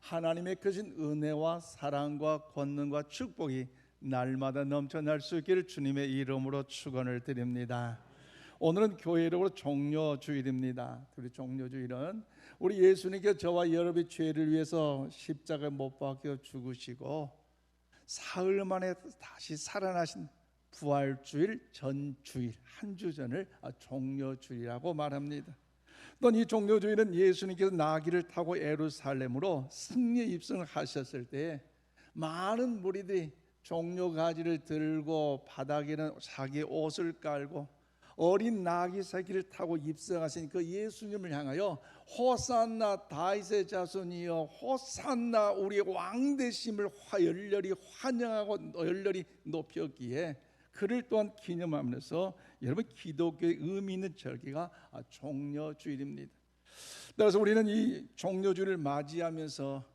하나님의 크신 은혜와 사랑과 권능과 축복이 날마다 넘쳐날 수 있기를 주님의 이름으로 축원을 드립니다. 오늘은 교회 이름으로 종려주일입니다. 우리 종려주일은 우리 예수님께 저와 여러분의 죄를 위해서 십자가에 못 박혀 죽으시고 사흘 만에 다시 살아나신 부활주일 전주일 한 주 전을 종려주일이라고 말합니다. 또 이 종려주일은 예수님께서 나귀를 타고 예루살렘으로 승리 입성하셨을 때 많은 무리들이 종려가지를 들고 바닥에는 자기 옷을 깔고 어린 나귀 새끼를 타고 입성하신 그 예수님을 향하여 호산나 다윗의 자손이여 호산나 우리의 왕 되심을 열렬히 환영하고 열렬히 높였기에 그를 또한 기념하면서 여러분 기독교의 의미 있는 절기가 종려주일입니다. 따라서 우리는 이 종려주일을 맞이하면서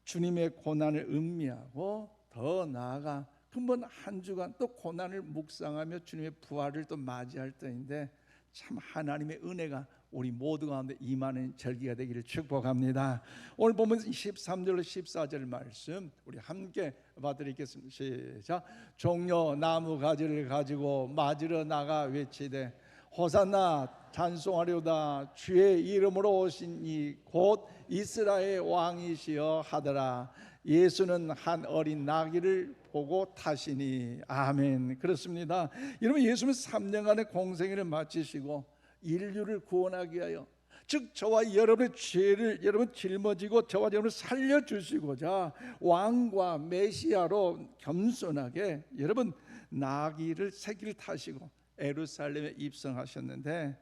주님의 고난을 음미하고 더 나아가 한번 한 주간 또 고난을 묵상하며 주님의 부활을 또 맞이할 때인데 참 하나님의 은혜가 우리 모두 가운데 임하는 절기가 되기를 축복합니다. 오늘 보면 13절로 14절 말씀 우리 함께 봐드리겠습니다. 시작. 종려 나무 가지를 가지고 맞으러 나가 외치되 호산나 찬송하려다 주의 이름으로 오신 이 곧 이스라엘 왕이시여 하더라. 예수는 한 어린 나귀를 보고 타시니. 아멘. 그렇습니다. 여러분, 예수는 3년간의 공생애를 마치시고 인류를 구원하기 위하여, 즉 저와 여러분의 죄를 여러분 짊어지고 저와 여러분을 살려주시고자 왕과 메시아로 겸손하게 여러분 나귀를 새끼를 타시고 예루살렘에 입성하셨는데,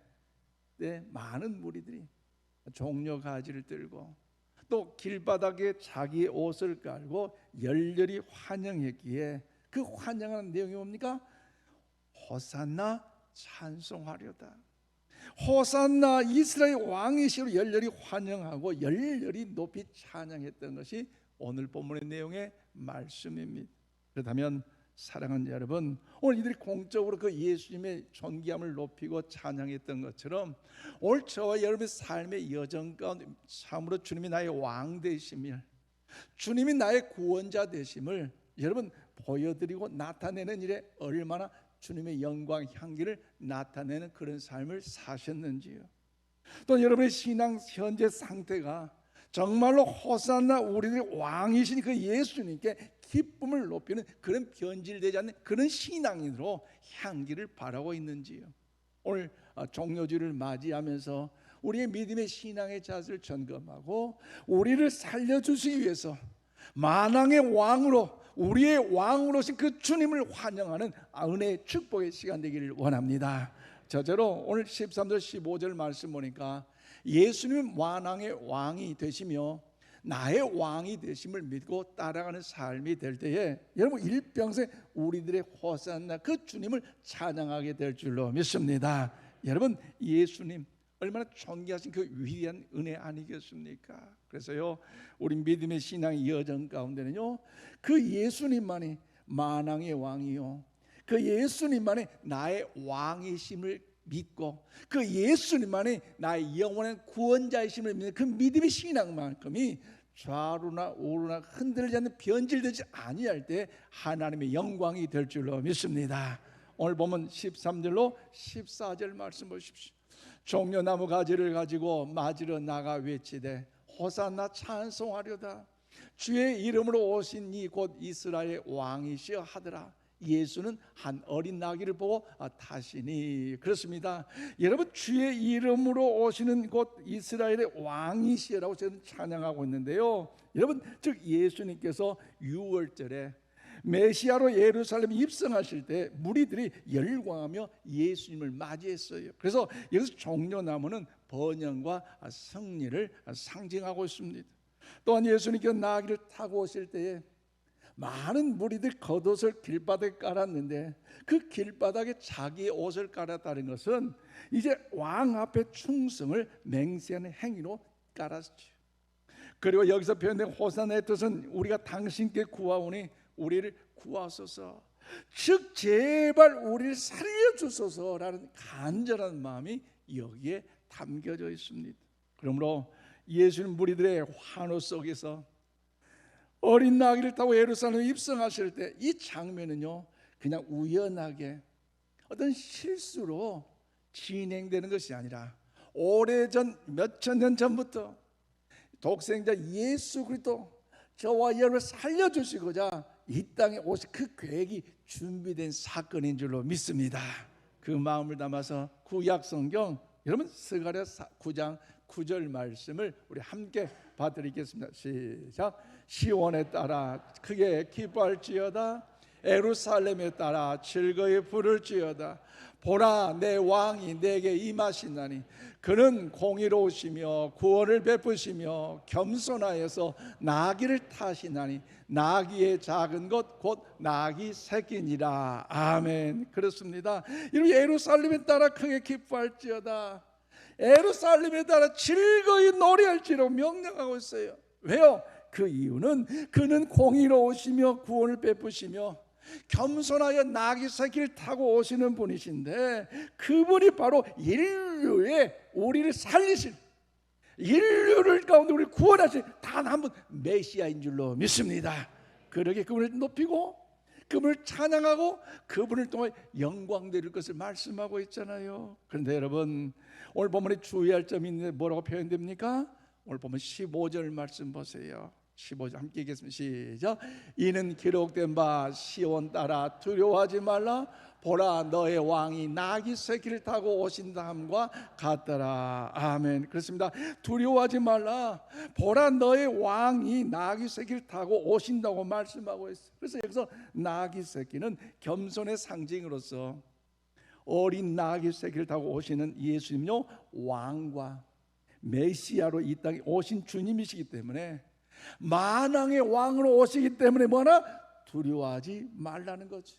네, 많은 무리들이 종려가지를 들고 또 길바닥에 자기의 옷을 깔고 열렬히 환영했기에 그 환영하는 내용이 뭡니까? 호산나 찬송하려다. 호산나 이스라엘 왕이시로 열렬히 환영하고 열렬히 높이 찬양했던 것이 오늘 본문의 내용의 말씀입니다. 그렇다면 사랑하는 여러분, 오늘 이들이 공적으로 그 예수님의 존귀함을 높이고 찬양했던 것처럼 오늘 저와 여러분의 삶의 여정 가운데 참으로 주님이 나의 왕 되심을, 주님이 나의 구원자 되심을 여러분 보여드리고 나타내는 일에 얼마나 주님의 영광 향기를 나타내는 그런 삶을 사셨는지요. 또 여러분의 신앙 현재 상태가 정말로 호산나 우리들의 왕이신 그 예수님께 기쁨을 높이는 그런 변질되지 않는 그런 신앙인으로 향기를 바라고 있는지요. 오늘 종려주를 맞이하면서 우리의 믿음의 신앙의 자세를 점검하고 우리를 살려주시기 위해서 만왕의 왕으로 우리의 왕으로신 그 주님을 환영하는 은혜의 축복의 시간 되기를 원합니다. 저절로 오늘 13절 15절 말씀 보니까 예수님 만왕의 왕이 되시며 나의 왕이 되심을 믿고 따라가는 삶이 될 때에 여러분 일평생 우리들의 호산나 그 주님을 찬양하게 될 줄로 믿습니다. 여러분 예수님 얼마나 존귀하신 그 위대한 은혜 아니겠습니까? 그래서요 우리 믿음의 신앙의 여정 가운데는요 그 예수님만이 만왕의 왕이요 그 예수님만이 나의 왕이심을 믿고 그 예수님만이 나의 영원한 구원자이심을 믿는 그 믿음의 신앙만큼이 좌우나 우루나 흔들리지 않는 변질되지 아니할 때 하나님의 영광이 될 줄로 믿습니다. 오늘 보면 13절로 14절 말씀 보십시오. 종려나무 가지를 가지고 맞으러 나가 외치되 호산나 찬송하려다. 주의 이름으로 오신 이 곧 이스라엘 왕이시여 하더라. 예수는 한 어린 나귀를 보고 타시니. 그렇습니다. 여러분 주의 이름으로 오시는 곧 이스라엘의 왕이시라고 저는 찬양하고 있는데요. 여러분 즉 예수님께서 6월절에 메시아로 예루살렘에 입성하실 때 무리들이 열광하며 예수님을 맞이했어요. 그래서 여기서 종려나무는 번영과 승리를 상징하고 있습니다. 또한 예수님께서 나귀를 타고 오실 때에 많은 무리들 겉옷을 길바닥에 깔았는데 그 길바닥에 자기의 옷을 깔았다는 것은 이제 왕 앞에 충성을 맹세하는 행위로 깔았죠. 그리고 여기서 표현된 호산나의 뜻은 우리가 당신께 구하오니 우리를 구하소서, 즉 제발 우리를 살려주소서라는 간절한 마음이 여기에 담겨져 있습니다. 그러므로 예수님 무리들의 환호 속에서 어린 나귀를 타고 예루살렘에 입성하실 때 이 장면은요 그냥 우연하게 어떤 실수로 진행되는 것이 아니라 오래전 몇천 년 전부터 독생자 예수 그리스도 저와 여러분을 살려주시고자 이 땅에 오신 그 계획이 준비된 사건인 줄로 믿습니다. 그 마음을 담아서 구약 성경 여러분 스가랴 9장 9절 말씀을 우리 함께 봐드리겠습니다. 시작. 시온에 따라 크게 기뻐할지어다 예루살렘에 따라 즐거이 부를지어다. 보라 내 왕이 내게 임하시나니 그는 공의로우시며 구원을 베푸시며 겸손하여서 나귀를 타시나니 나귀의 작은 것 곧 나귀 새끼니라. 아멘. 그렇습니다. 이런 예루살렘에 따라 크게 기뻐할지어다. 예루살렘에 따라 즐거이 노래할지로 명령하고 있어요. 왜요? 그 이유는 그는 공의로우시며 구원을 베푸시며 겸손하여 나귀 새끼를 타고 오시는 분이신데 그분이 바로 인류의 우리를 살리실 인류를 가운데 우리를 구원하실 단 한 분 메시아인 줄로 믿습니다. 그러게 그분을 높이고 그분을 찬양하고 그분을 통해 영광 드릴 것을 말씀하고 있잖아요. 그런데 여러분 오늘 본문에 주의할 점이 있는데 뭐라고 표현됩니까? 오늘 보면 15절 말씀 보세요. 15절 함께 읽겠습니다. 시작. 이는 기록된 바 시온 따라 두려워하지 말라. 보라 너의 왕이 나귀 새끼를 타고 오신다함과 같더라. 아멘. 그렇습니다. 두려워하지 말라. 보라 너의 왕이 나귀 새끼를 타고 오신다고 말씀하고 있어요. 그래서 여기서 나귀 새끼는 겸손의 상징으로서 어린 나귀 새끼를 타고 오시는 예수님요 왕과 메시아로 이 땅에 오신 주님이시기 때문에 만왕의 왕으로 오시기 때문에 뭐나 두려워하지 말라는 거지.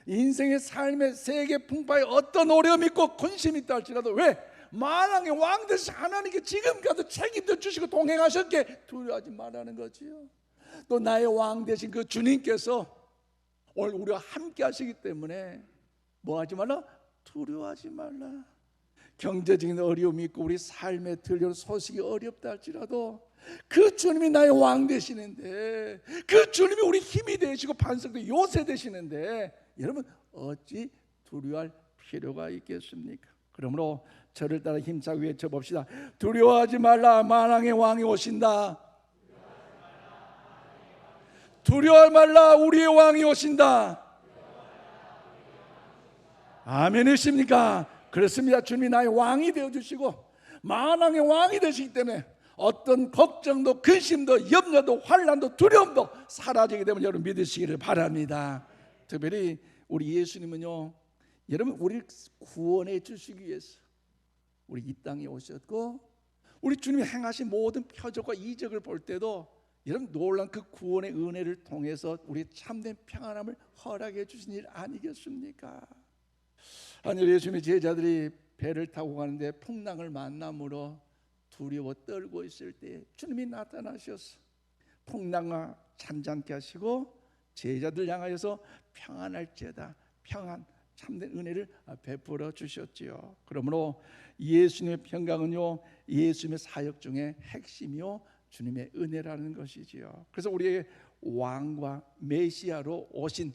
인생의 삶의 세계 풍파에 어떤 어려움이 있고 근심이 있다 할지라도 왜? 만왕의 왕 되신 하나님께 지금까지 책임져 주시고 동행하셨기에 두려워하지 말라는 거지요. 또 나의 왕 되신 그 주님께서 오늘 우리와 함께 하시기 때문에 뭐 하지 말라? 두려워하지 말라. 경제적인 어려움이 있고 우리 삶에 들려올 소식이 어렵다 할지라도 그 주님이 나의 왕 되시는데 그 주님이 우리 힘이 되시고 반석도 요새 되시는데 여러분 어찌 두려워할 필요가 있겠습니까? 그러므로 저를 따라 힘차게 외쳐봅시다. 두려워하지 말라. 만왕의 왕이 오신다. 두려워하지 말라. 우리의 왕이 오신다. 아멘이십니까? 그렇습니다. 주님이 나의 왕이 되어주시고 만왕의 왕이 되시기 때문에 어떤 걱정도 근심도 염려도 환난도 두려움도 사라지게 되면 여러분 믿으시기를 바랍니다. 특별히 우리 예수님은요 여러분 우리를 구원해 주시기 위해서 우리 이 땅에 오셨고 우리 주님이 행하신 모든 표적과 이적을 볼 때도 여러분 놀라운 그 구원의 은혜를 통해서 우리 참된 평안함을 허락해 주신 일 아니겠습니까? 아니 예수님의 제자들이 배를 타고 가는데 풍랑을 만남으로 두려워 떨고 있을 때 주님이 나타나셔서 풍랑과 잠잠케 하시고 제자들 향하여서 평안할지어다 평안 참된 은혜를 베풀어 주셨지요. 그러므로 예수님의 평강은요 예수님의 사역 중에 핵심이요 주님의 은혜라는 것이지요. 그래서 우리의 왕과 메시아로 오신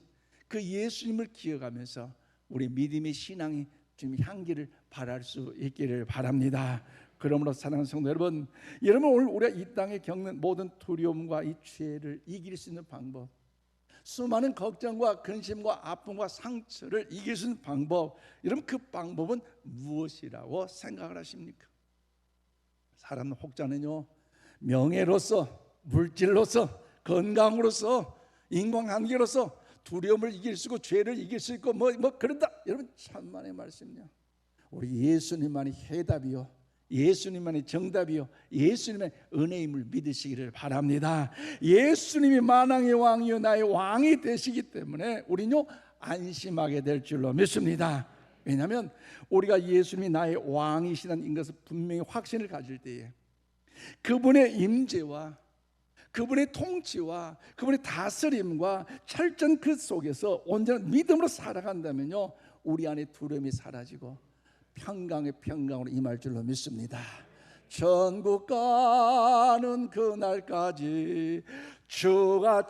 그 예수님을 기억하면서 우리 믿음의 신앙이 주님의 향기를 발할 수 있기를 바랍니다. 그러므로 사랑하는 성도 여러분, 오늘 우리가 이 땅에 겪는 모든 두려움과 이 죄를 이길 수 있는 방법, 수많은 걱정과 근심과 아픔과 상처를 이길 수 있는 방법, 여러분 그 방법은 무엇이라고 생각을 하십니까? 사람 혹자는요 명예로서, 물질로서, 건강으로서, 인간관계로서 두려움을 이길 수 있고 죄를 이길 수 있고 뭐 그런다. 여러분 천만의 말씀이요. 우리 예수님만이 해답이요, 예수님만이 정답이요, 예수님의 은혜임을 믿으시기를 바랍니다. 예수님이 만왕의 왕이요 나의 왕이 되시기 때문에 우리는요 안심하게 될 줄로 믿습니다. 왜냐하면 우리가 예수님이 나의 왕이시라는 것을 분명히 확신을 가질 때에 그분의 임재와 그분의 통치와 그분의 다스림과 철저한 그 속에서 온전한 믿음으로 살아간다면요 우리 안에 두려움이 사라지고 평강의 평강으로 임할 줄로 믿습니다. 천국 가는 그날까지 주가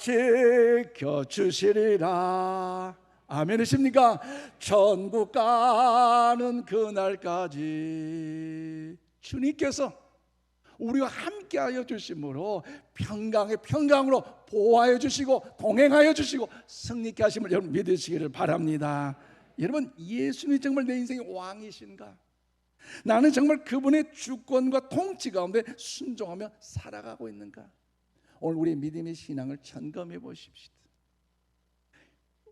지켜주시리라. 아멘이십니까? 천국 가는 그날까지 주님께서 우리와 함께하여 주심으로 평강의 평강으로 보호하여 주시고 동행하여 주시고 승리케 하심을 여러분 믿으시기를 바랍니다. 여러분, 예수님이 정말 내 인생의 왕이신가? 나는 정말 그분의 주권과 통치 가운데 순종하며 살아가고 있는가? 오늘 우리의 믿음의 신앙을 점검해 보십시오.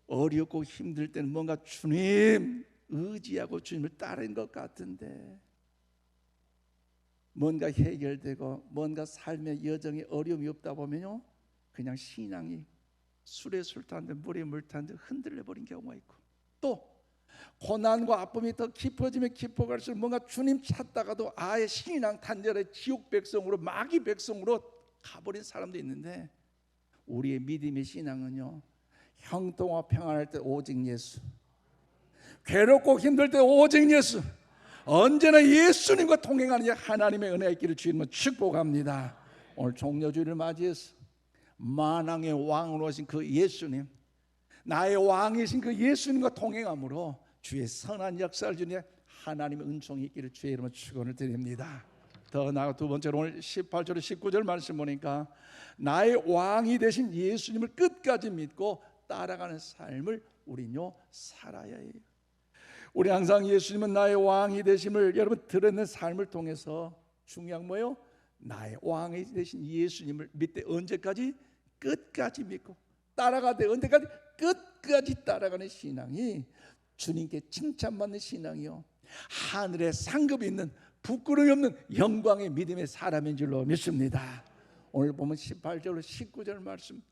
어렵고 힘들 때는 뭔가 주님 의지하고 주님을 따르는 것 같은데, 뭔가 해결되고 뭔가 삶의 여정에 어려움이 없다 보면요, 그냥 신앙이 술에 술 타는데 물에 물 타는데 흔들려 버린 경우가 있고, 또 고난과 아픔이 더 깊어지면 깊어갈수록 뭔가 주님 찾다가도 아예 신앙 단절의 지옥 백성으로, 마귀 백성으로 가버린 사람도 있는데, 우리의 믿음의 신앙은요, 형통과 평안할 때 오직 예수, 괴롭고 힘들 때 오직 예수, 언제나 예수님과 동행하는 하나님의 은혜가 있기를 주님은 축복합니다. 오늘 종려주일을 맞이해서 만왕의 왕으로 오신 그 예수님, 나의 왕이신 그 예수님과 동행함으로 주의 선한 역사를 주니 하나님의 은총이 있기를 주의 이름으로 축원을 드립니다. 더 나아가 두 번째로 오늘 18절 19절 말씀 보니까 나의 왕이 되신 예수님을 끝까지 믿고 따라가는 삶을 우리는요 살아야 해요. 우리 항상 예수님은 나의 왕이 되심을 여러분 들었는 삶을 통해서 중요한 뭐예요? 나의 왕이 되신 예수님을 믿되 언제까지? 끝까지 믿고 따라가되 언제까지? 끝까지 따라가는 신앙이 주님께 칭찬받는 신앙이요, 하늘에 상급이 있는 부끄러움이 없는 영광의 믿음의 사람인 줄로 믿습니다. 오늘 보면 18절 19절 말씀,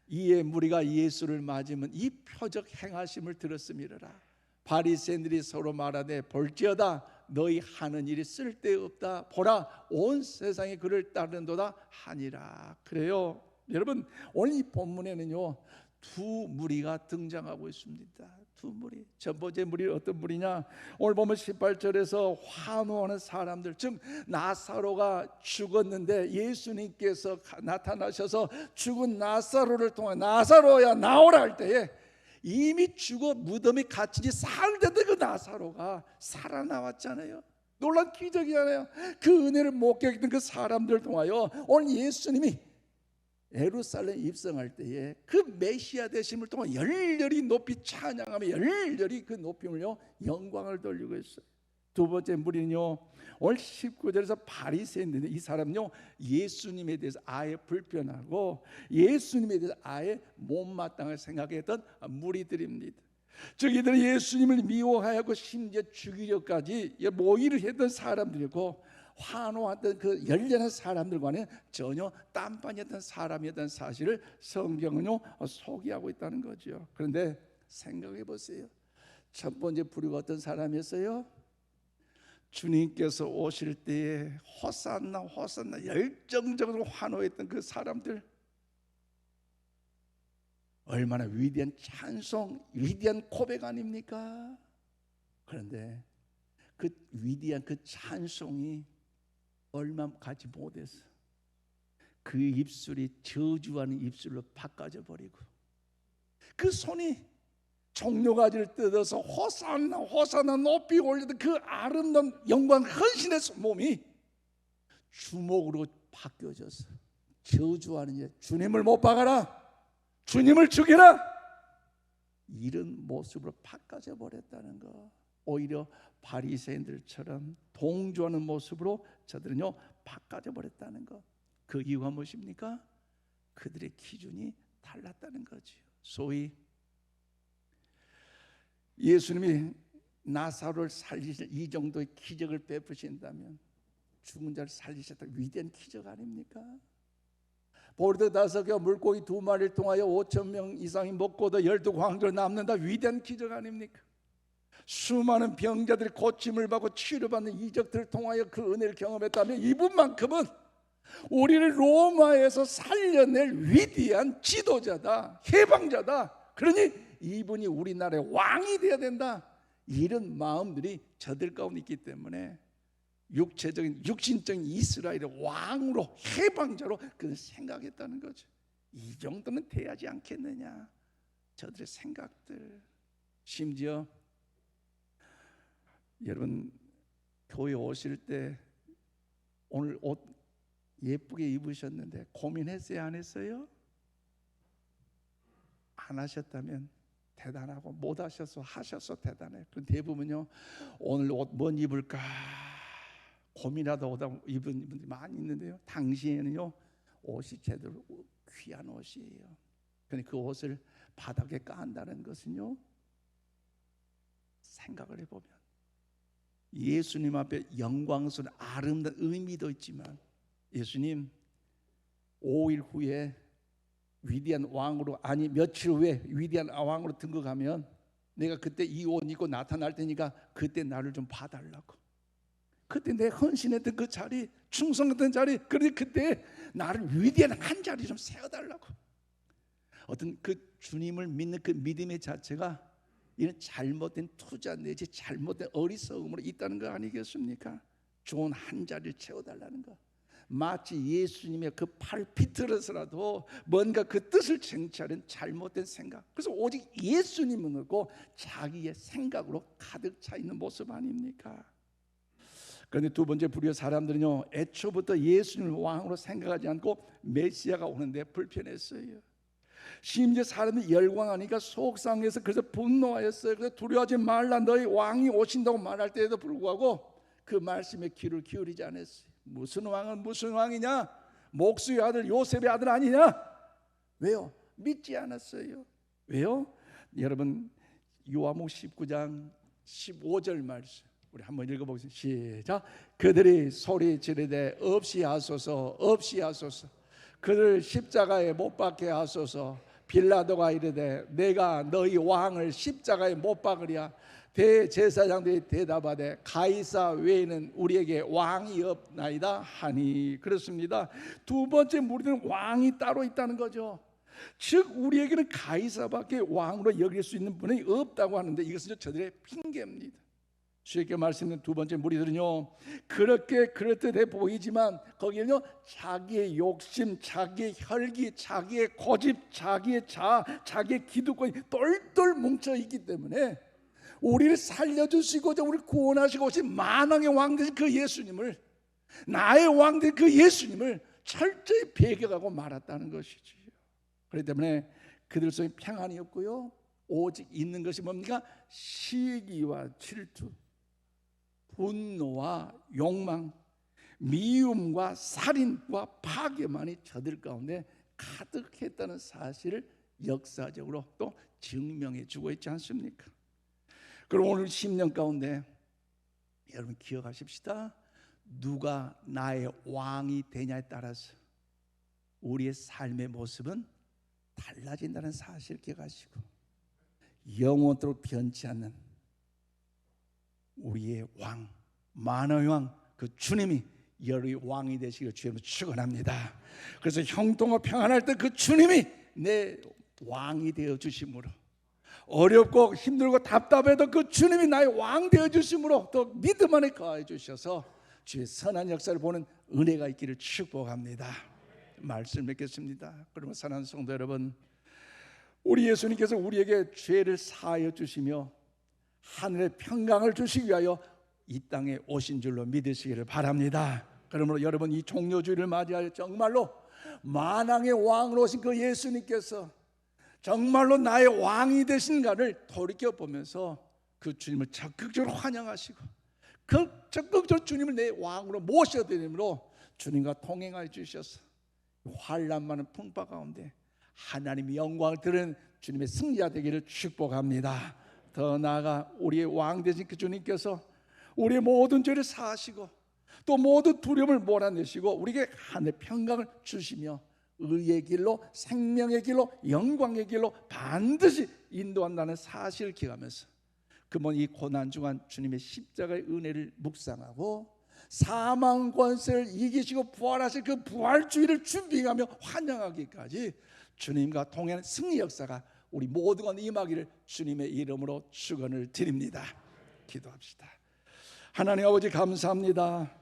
이에 무리가 예수를 맞으면 이 표적 행하심을 들었음이러라. 바리새인들이 서로 말하되 볼지어다 너희 하는 일이 쓸데없다. 보라 온 세상이 그를 따르는도다 하니라. 그래요. 여러분, 오늘 이 본문에는요 두 무리가 등장하고 있습니다. 두 무리. 첫 번째 무리는 어떤 무리냐? 오늘 보면 18절에서 환호하는 사람들, 즉 나사로가 죽었는데 예수님께서 나타나셔서 죽은 나사로를 통해 나사로야 나오라 할 때에 이미 죽어 무덤에 갇힌 지 사흘 됐던 그 나사로가 살아나왔잖아요. 놀란 기적이잖아요. 그 은혜를 목격했던 그 사람들을 통하여 오늘 예수님이 예루살렘 입성할 때에 그 메시아 되심을 통해 열렬히 높이 찬양하며 열렬히 그 높임을요 영광을 돌리고 있어요. 두 번째 무리는요 오늘 19절에서 바리새인들, 이 사람은요 예수님에 대해서 아예 불편하고 예수님에 대해서 아예 못마땅하게 생각했던 무리들입니다. 즉 이들은 예수님을 미워하고 심지어 죽이려까지 모의를 했던 사람들이고, 환호했던 그 열렬한 사람들과는 전혀 딴판이었던 사람이었다는 사실을 성경은요 소개하고 있다는 거죠. 그런데 생각해 보세요. 첫 번째 부류가 어떤 사람이었어요? 주님께서 오실 때에 호산나 호산나 열정적으로 환호했던 그 사람들, 얼마나 위대한 찬송, 위대한 고백 아닙니까? 그런데 그 위대한 그 찬송이 얼마 가지 못해서 그 입술이 저주하는 입술로 바꿔져 버리고, 그 손이 종려가지를 뜯어서 호산나 호산나 높이 올리던 그 아름다운 영광 헌신의 몸이 주먹으로 바뀌어져서 저주하는 일, 주님을 못 박아라, 주님을 죽여라, 이런 모습으로 바꿔져 버렸다는 거. 오히려 바리새인들처럼 동조하는 모습으로 저들은요 바꿔져 버렸다는 것. 그 이유가 무엇입니까? 그들의 기준이 달랐다는 거죠. 소위 예수님이 나사로를 살리실 이 정도의 기적을 베푸신다면 죽은 자를 살리셨다, 위대한 기적 아닙니까? 보리떡 5개 물고기 2마리를 통하여 5,000명 이상이 먹고도 12광주를 남는다, 위대한 기적 아닙니까? 수많은 병자들이 고침을 받고 치료받는 이적들을 통하여 그 은혜를 경험했다면 이분만큼은 우리를 로마에서 살려낼 위대한 지도자다, 해방자다. 그러니 이분이 우리나라의 왕이 되어야 된다, 이런 마음들이 저들 가운데 있기 때문에 육체적인 육신적인 이스라엘의 왕으로 해방자로 그를 생각했다는 거죠. 이 정도는 돼야지 않겠느냐. 저들의 생각들. 심지어 여러분 교회 오실 때 오늘 옷 예쁘게 입으셨는데 고민했어요, 안 했어요? 안 하셨다면 대단하고, 못 하셔서 하셔서 대단해요. 그 대부분요, 오늘 옷 뭔 입을까 고민하다 오다 입은 분들이 많이 있는데요, 당시에는요 옷이 제대로 귀한 옷이에요. 그런데 그 옷을 바닥에 깐다는 것은요, 생각을 해보면 예수님 앞에 영광스러운 아름다운 의미도 있지만, 예수님 5일 후에 위대한 왕으로, 아니 며칠 후에 위대한 왕으로 등극하면 내가 그때 이 옷 입고 나타날 테니까 그때 나를 좀 봐달라고. 그때 내 헌신했던 그 자리, 충성했던 자리, 그런데 그때 나를 위대한 한 자리 좀 세워달라고. 어떤 그 주님을 믿는 그 믿음의 자체가 이런 잘못된 투자 내지 잘못된 어리석음으로 있다는 거 아니겠습니까? 좋은 한 자리를 채워달라는 거. 마치 예수님의 그 팔피틀에서라도 뭔가 그 뜻을 쟁취하는 잘못된 생각. 그래서 오직 예수님은 없고 자기의 생각으로 가득 차 있는 모습 아닙니까? 그런데 두 번째 불의의 사람들은요, 애초부터 예수님을 왕으로 생각하지 않고 메시아가 오는데 불편했어요. 심지어 사람이 열광하니까 속상해서 그래서 분노하였어요. 그래서 두려워하지 말라, 너희 왕이 오신다고 말할 때에도 불구하고 그 말씀에 귀를 기울이지 않았어요. 무슨 왕은 무슨 왕이냐? 목수의 아들 요셉의 아들 아니냐? 왜요? 믿지 않았어요. 왜요? 여러분 요한복음 19장 15절 말씀 우리 한번 읽어보겠습니다. 시작. 그들이 소리 지르되 없이 하소서, 없이 하소서. 그를 십자가에 못 박게 하소서. 빌라도가 이르되 내가 너희 왕을 십자가에 못 박으랴. 대제사장들이 대답하되 가이사 외에는 우리에게 왕이 없나이다 하니. 그렇습니다. 두 번째 무리들은 왕이 따로 있다는 거죠. 즉 우리에게는 가이사밖에 왕으로 여길 수 있는 분이 없다고 하는데, 이것은 저들의 핑계입니다. 쉽게 말씀드린 두 번째 무리들은요, 그렇게 그럴듯해 보이지만 거기에는요 자기의 욕심, 자기의 혈기, 자기의 고집, 자기의 자아, 자기의 기득권이 똘똘 뭉쳐 있기 때문에 우리를 살려주시고자 우리를 구원하시고 오신 만왕의 왕 되신 그 예수님을, 나의 왕 되신 그 예수님을 철저히 배격하고 말았다는 것이지요. 그렇기 때문에 그들 속에 평안이 없고요, 오직 있는 것이 뭡니까? 시기와 질투, 분노와 욕망, 미움과 살인과 파괴만이 저들 가운데 가득했다는 사실을 역사적으로 또 증명해 주고 있지 않습니까? 그럼 오늘 10년 가운데 여러분 기억하십시다. 누가 나의 왕이 되냐에 따라서 우리의 삶의 모습은 달라진다는 사실을 기억하시고, 영원토록 변치 않는 우리의 왕, 만왕의 왕, 그 주님이 여러분의 왕이 되시길 주님으로 축원합니다. 그래서 형통과 평안할 때 그 주님이 내 왕이 되어 주심으로, 어렵고 힘들고 답답해도 그 주님이 나의 왕 되어 주심으로 또 믿음 안에 거하여 주셔서 주의 선한 역사를 보는 은혜가 있기를 축복합니다. 말씀 맺겠습니다. 그러면 사랑하는 성도 여러분, 우리 예수님께서 우리에게 죄를 사하여 주시며 하늘의 평강을 주시기 위하여 이 땅에 오신 줄로 믿으시기를 바랍니다. 그러므로 여러분 이 종료주일을 맞이하여 정말로 만왕의 왕으로 오신 그 예수님께서 정말로 나의 왕이 되신가를 돌이켜보면서 그 주님을 적극적으로 환영하시고 그 적극적으로 주님을 내 왕으로 모셔드림으로 주님과 동행하여 주셔서 환난 많은 풍파 가운데 하나님의 영광을 드리는 주님의 승리자 되기를 축복합니다. 더 나아가 우리의 왕 되신 그 주님께서 우리의 모든 죄를 사하시고 또 모든 두려움을 몰아내시고 우리에게 하늘의 평강을 주시며 의의 길로, 생명의 길로, 영광의 길로 반드시 인도한다는 사실을 기억하면서 그러면 이 고난 중한 주님의 십자가의 은혜를 묵상하고 사망 권세를 이기시고 부활하실 그 부활주의를 준비하며 환영하기까지 주님과 동행하는 승리 역사가 우리 모두 가운데 임하기를 주님의 이름으로 축원을 드립니다. 기도합시다. 하나님 아버지 감사합니다.